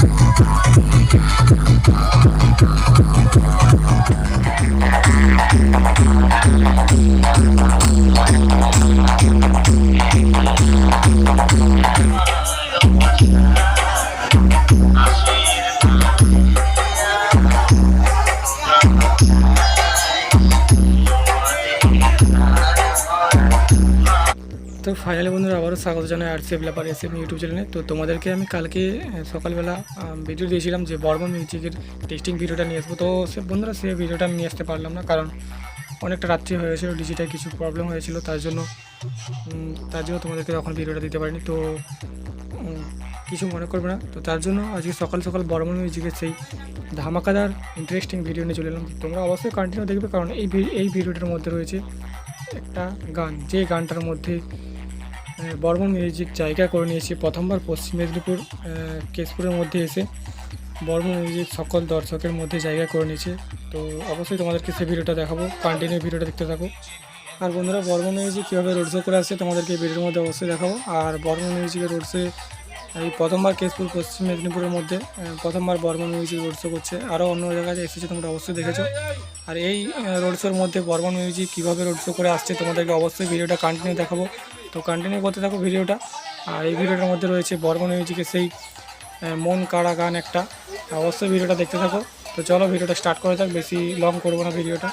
তো ফাইনালি বন্ধুরা আবারও স্বাগত জানাই আরসি ডেভেলপার এসএম ইউটিউব চ্যানেলে। তো তোমাদেরকে আমি কালকে সকালবেলা ভিডিও দিয়েছিলাম যে বর্মন মিউজিকের টেস্টিং ভিডিওটা নিয়ে আসবো। তো বন্ধুরা সেই ভিডিওটা আমি নিয়ে আসতে পারলাম না, কারণ অনেকটা রাত্রি হয়ে গেছিলো, ডিজিটাল কিছু প্রবলেম হয়েছিল, তার জন্য তোমাদেরকে তখন ভিডিওটা দিতে পারিনি। তো কিছু মনে করবে না। তো তার জন্য আজকে সকাল সকাল বর্মন মিউজিকের সেই ধামাকাদার ইন্টারেস্টিং ভিডিও নিয়ে চলে এলাম। তোমরা অবশ্যই কন্টিনিউ দেখবে, কারণ এই ভিডিওটার মধ্যে রয়েছে একটা গান, যে গানটার মধ্যে বর্মন মিউজিক জায়গা করে নিয়েছে প্রথমবার পশ্চিম মেদিনীপুর কেশপুরের মধ্যে এসে বর্মন মিউজিক সকল দর্শকের মধ্যে জায়গা করে নিয়েছে। তো অবশ্যই তোমাদেরকে সেই ভিডিওটা দেখাবো, কন্টিনিউ ভিডিওটা দেখতে থাকো। আর বন্ধুরা বর্মন মিউজিক কীভাবে রোড শো করে আসছে তোমাদেরকে এই ভিডিওর মধ্যে অবশ্যই দেখাবো। আর বর্মন মিউজিকের রোড শো এই প্রথমবার কেশপুর পশ্চিম মেদিনীপুরের মধ্যে প্রথমবার বর্মন মিউজিক রোড শো করছে, আরও অন্য জায়গায় এসেছে, তোমরা অবশ্যই দেখেছো। আর এই রোড শোর মধ্যে বর্মন মিউজিক কীভাবে রোড শো করে আসছে তোমাদেরকে অবশ্যই ভিডিওটা কন্টিনিউ দেখাবো। তো কন্টিনিউ করতে থাকো ভিডিওটা। আর এই ভিডিওটার মধ্যে রয়েছে বর্মন মিউজিকের সেই মন কাড়া গান একটা, অবশ্যই ভিডিওটা দেখতে থাকো। তো চলো ভিডিওটা স্টার্ট করে থাক, বেশি লং করবো না ভিডিওটা।